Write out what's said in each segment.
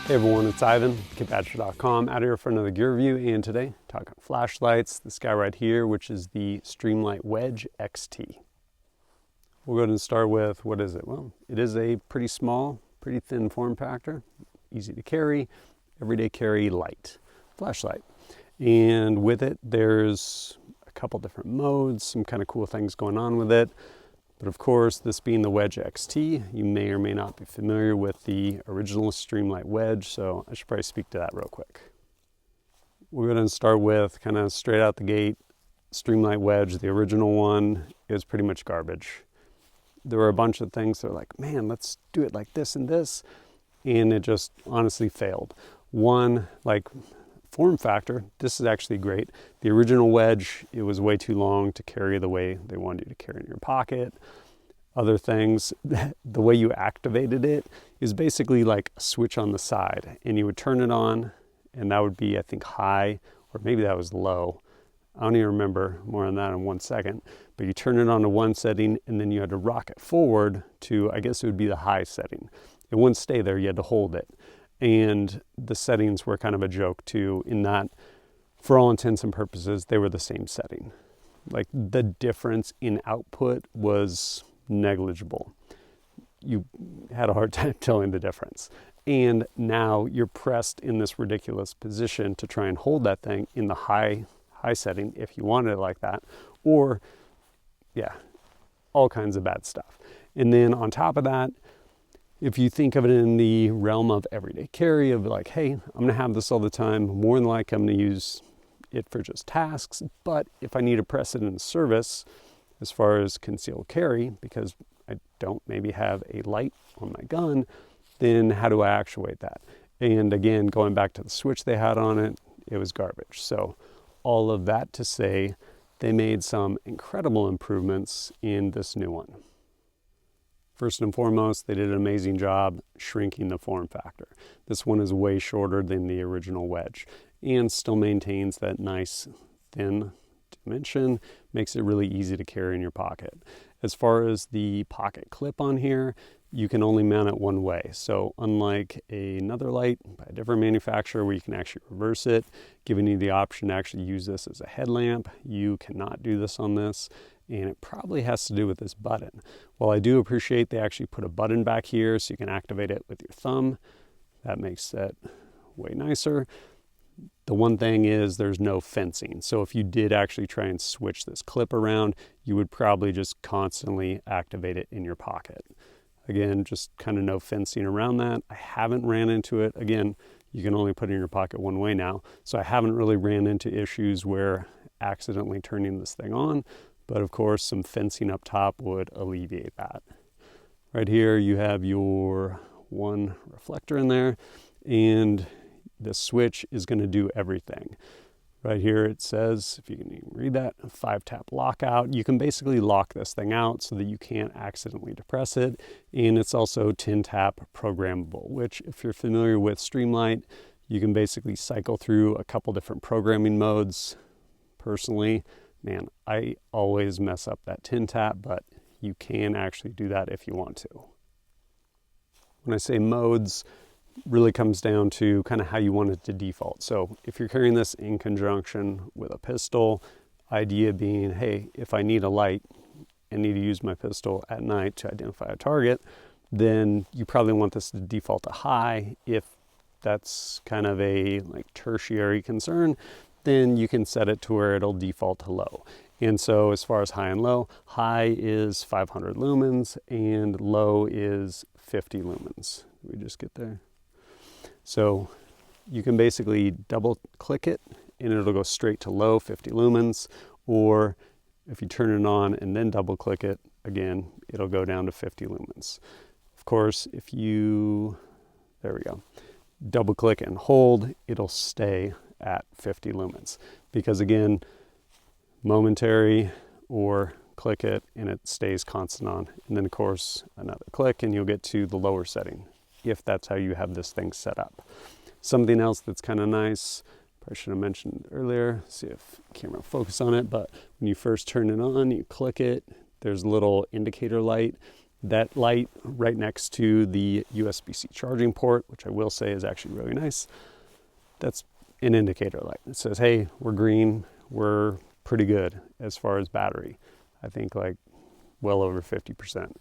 Hey everyone, it's Ivan, kitbadger.com, out here for another gear review, and today talking flashlights. This guy right here, which is the Streamlight Wedge XT. We'll go ahead and start with, what is it? Well, it is a pretty small, pretty thin form factor, easy to carry, everyday carry light flashlight. And with it, there's a couple different modes, some kind of cool things going on with it. But of course, this being the Wedge XT, you may or may not be familiar with the original Streamlight Wedge, so I should probably speak to that real quick. We're going to start with kind of straight out the gate, Streamlight Wedge, the original one, is pretty much garbage. There were a bunch of things that were like, man, let's do it like this and this, and it just honestly failed. One, like form factor, this is actually great. The original Wedge, it was way too long to carry the way they wanted you to carry in your pocket. Other things, the way you activated it is basically like a switch on the side, and you would turn it on, and that would be, I think, high, or maybe that was low. I don't even remember, more on that in 1 second. But you turn it on to one setting, and then you had to rock it forward to, I guess it would be the high setting. It wouldn't stay there, you had to hold it. And the settings were kind of a joke too, in that for all intents and purposes, they were the same setting. Like the difference in output was negligible. You had a hard time telling the difference. And now you're pressed in this ridiculous position to try and hold that thing in the high setting if you wanted it like that, or yeah, all kinds of bad stuff. And then on top of that, if you think of it in the realm of everyday carry, of like, hey, I'm gonna have this all the time, more than likely I'm gonna use it for just tasks, but if I need to press it in service, as far as concealed carry, because I don't maybe have a light on my gun, then how do I actuate that? And again, going back to the switch they had on it, it was garbage. So all of that to say, they made some incredible improvements in this new one. First and foremost, they did an amazing job shrinking the form factor. This one is way shorter than the original Wedge and still maintains that nice thin dimension, makes it really easy to carry in your pocket. As far as the pocket clip on here, you can only mount it one way. So unlike another light by a different manufacturer where you can actually reverse it, giving you the option to actually use this as a headlamp, you cannot do this on this. And it probably has to do with this button. While I do appreciate they actually put a button back here so you can activate it with your thumb, that makes it way nicer. The one thing is there's no fencing. So if you did actually try and switch this clip around, you would probably just constantly activate it in your pocket. Again, just kind of no fencing around that. I haven't ran into it. Again, you can only put it in your pocket one way now. So I haven't really ran into issues where accidentally turning this thing on. But of course, some fencing up top would alleviate that. Right here, you have your one reflector in there, and the switch is going to do everything. Right here it says, if you can even read that, 5-tap lockout. You can basically lock this thing out so that you can't accidentally depress it. And it's also 10-tap programmable, which if you're familiar with Streamlight, you can basically cycle through a couple different programming modes. Personally, man, I always mess up that 10-tap, but you can actually do that if you want to. When I say modes, really comes down to kind of how you want it to default. So if you're carrying this in conjunction with a pistol, idea being, hey, if I need a light and need to use my pistol at night to identify a target, then you probably want this to default to high. If that's kind of a like tertiary concern, then you can set it to where it'll default to low. And so as far as high and low, high is 500 lumens and low is 50 lumens. Did we just get there? So you can basically double click it and it'll go straight to low, 50 lumens, or if you turn it on and then double click it, again, it'll go down to 50 lumens. Of course, if you, there we go, double click and hold, it'll stay at 50 lumens because again, momentary, or click it and it stays constant on. And then of course, another click and you'll get to the lower setting if that's how you have this thing set up. Something else that's kind of nice, I should have mentioned earlier, see if camera will focus on it, but when you first turn it on, you click it, there's a little indicator light. That light right next to the USB-C charging port, which I will say is actually really nice, that's an indicator light. It says, hey, we're green, we're pretty good as far as battery. I think like well over 50%.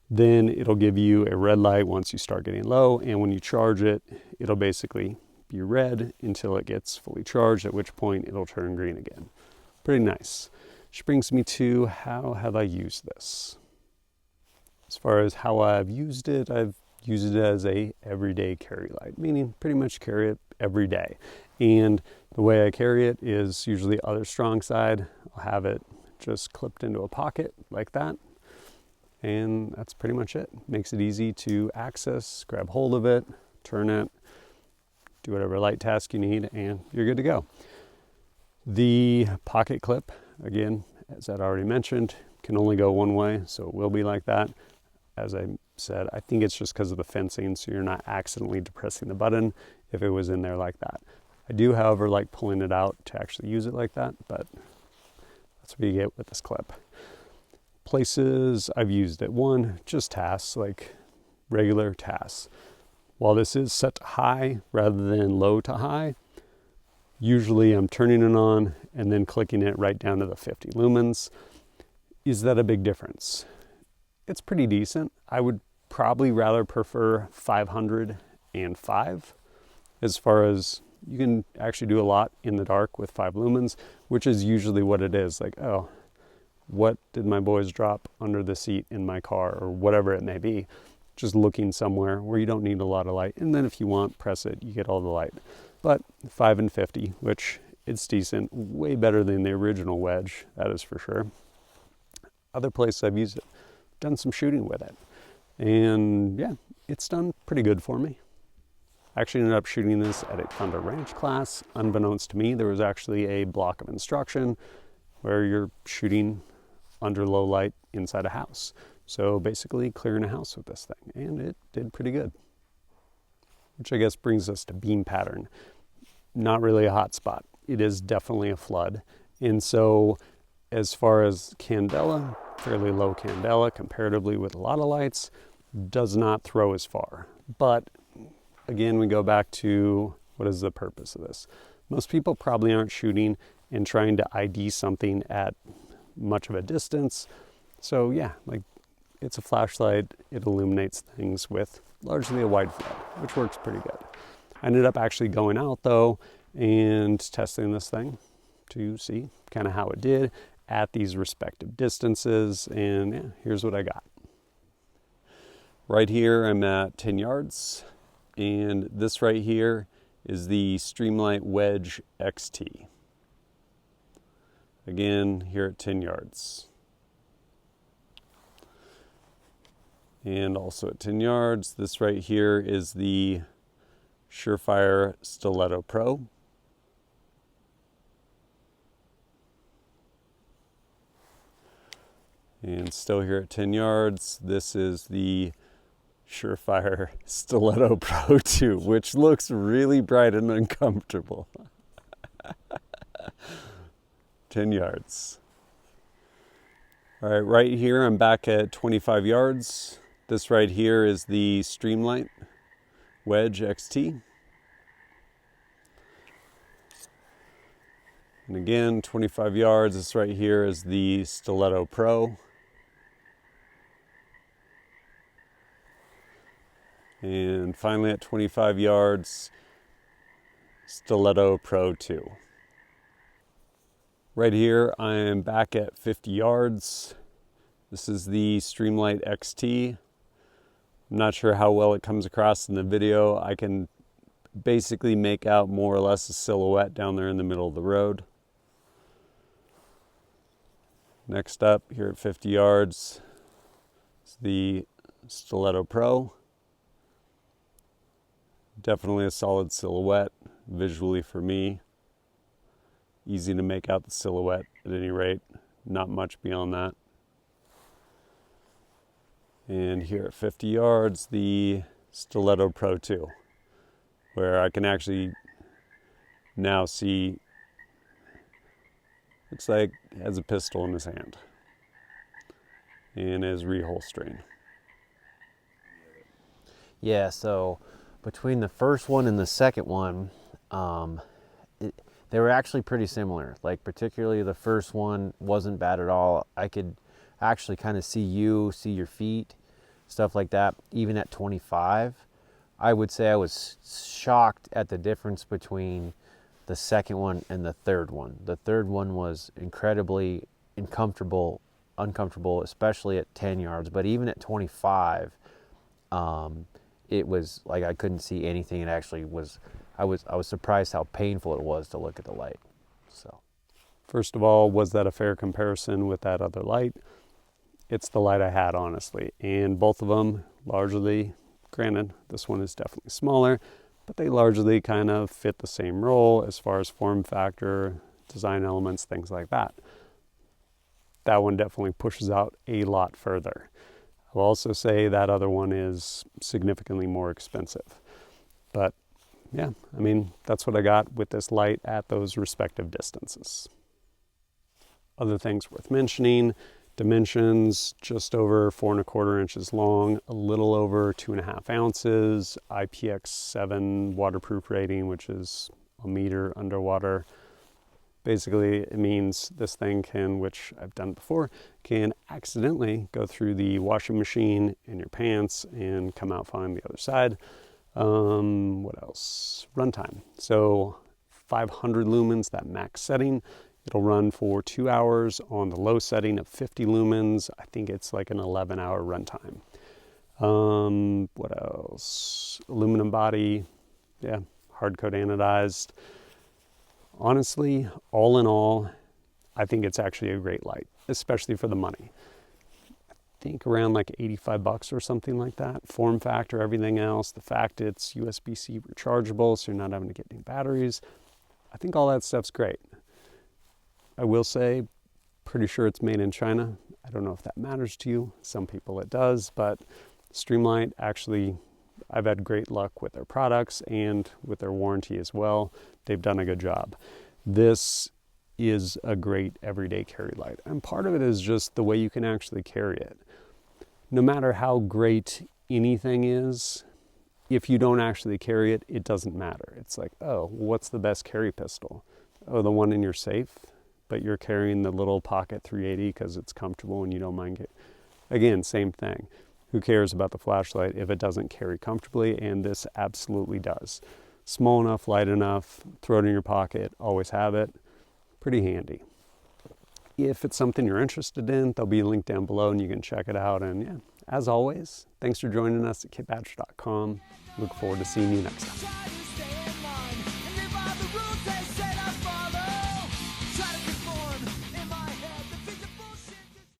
Then it'll give you a red light once you start getting low, and when you charge it, it'll basically be red until it gets fully charged, at which point it'll turn green again. Pretty nice. Which brings me to how have I used this? As far as how I've used it as a everyday carry light, meaning pretty much carry it every day. And the way I carry it is usually other strong side. I'll have it just clipped into a pocket like that. And that's pretty much it. Makes it easy to access, grab hold of it, turn it, do whatever light task you need, and you're good to go. The pocket clip, again, as I'd already mentioned, can only go one way, so it will be like that. As I said, I think it's just because of the fencing, so you're not accidentally depressing the button if it was in there like that. I do, however, like pulling it out to actually use it like that, but that's what you get with this clip. Places I've used it. One, just tasks, like regular tasks. While this is set to high rather than low to high, usually I'm turning it on and then clicking it right down to the 50 lumens. Is that a big difference? It's pretty decent. I would probably rather prefer 505 as far as you can actually do a lot in the dark with 5 lumens, which is usually what it is. Like, oh, what did my boys drop under the seat in my car, or whatever it may be. Just looking somewhere where you don't need a lot of light. And then if you want, press it, you get all the light. But 5 and 50, which it's decent, way better than the original Wedge, that is for sure. Other places I've used it, done some shooting with it. And yeah, it's done pretty good for me. I actually ended up shooting this at a Thunder Ranch class. Unbeknownst to me, there was actually a block of instruction where you're shooting under low light inside a house. So basically clearing a house with this thing, and it did pretty good. Which I guess brings us to beam pattern. Not really a hot spot. It is definitely a flood. And so as far as candela, fairly low candela comparatively with a lot of lights, does not throw as far. But again, we go back to what is the purpose of this? Most people probably aren't shooting and trying to ID something at much of a distance. So yeah, like it's a flashlight. It illuminates things with largely a wide flood, which works pretty good. I ended up actually going out though and testing this thing to see kind of how it did at these respective distances. And yeah, here's what I got. Right here, I'm at 10 yards. And this right here is the Streamlight Wedge XT. Again, here at 10 yards. And also at 10 yards, this right here is the Surefire Stiletto Pro. And still here at 10 yards, this is the Surefire Stiletto Pro 2, which looks really bright and uncomfortable. 10 yards. All right, right here, I'm back at 25 yards. This right here is the Streamlight Wedge XT. And again, 25 yards, this right here is the Stiletto Pro. And finally at 25 yards, Stiletto Pro 2. Right here, I am back at 50 yards. This is the Streamlight XT. I'm not sure how well it comes across in the video. I can basically make out more or less a silhouette down there in the middle of the road. Next up, here at 50 yards, is the Stiletto Pro. Definitely a solid silhouette visually for me. Easy to make out the silhouette at any rate, not much beyond that. And here at 50 yards, the Stiletto Pro 2, where I can actually now see, looks like he has a pistol in his hand. and is reholstering. Yeah, so between the first one and the second one, they were actually pretty similar. Like particularly the first one wasn't bad at all. I could actually kind of see your feet, stuff like that. Even at 25, I would say I was shocked at the difference between the second one and the third one. The third one was incredibly uncomfortable, especially at 10 yards. But even at 25, it was like I couldn't see anything. It actually was. I was surprised how painful it was to look at the light. So, first of all, was that a fair comparison with that other light? It's the light I had, honestly, and both of them largely, granted, this one is definitely smaller, but they largely kind of fit the same role as far as form factor, design elements, things like that. That one definitely pushes out a lot further. I'll also say that other one is significantly more expensive. But yeah, I mean, that's what I got with this light at those respective distances. Other things worth mentioning: dimensions, just over 4¼ inches long, a little over 2.5 ounces, IPX7 waterproof rating, which is a meter underwater. Basically, it means this thing can, which I've done before, can accidentally go through the washing machine in your pants and come out fine the other side. What else? Runtime. So 500 lumens, that max setting. It'll run for 2 hours on the low setting of 50 lumens. I think it's like an 11-hour runtime. What else? Aluminum body. Yeah, hard coat anodized. Honestly, all in all, I think it's actually a great light, especially for the money. I think around like $85 or something like that. Form factor, everything else, the fact it's USB-C rechargeable, so you're not having to get new batteries. I think all that stuff's great. I will say, pretty sure it's made in China. I don't know if that matters to you. Some people it does, but Streamlight, actually, I've had great luck with their products and with their warranty as well. They've done a good job. This is a great everyday carry light. And part of it is just the way you can actually carry it. No matter how great anything is, if you don't actually carry it, it doesn't matter. It's like, oh, what's the best carry pistol? Oh, the one in your safe, but you're carrying the little pocket 380 because it's comfortable and you don't mind it. Again, same thing. Who cares about the flashlight if it doesn't carry comfortably? And this absolutely does. Small enough, light enough, throw it in your pocket, always have it. Pretty handy. If it's something you're interested in, there'll be a link down below and you can check it out. And yeah, as always, thanks for joining us at kitbadger.com. Look forward to seeing you next time.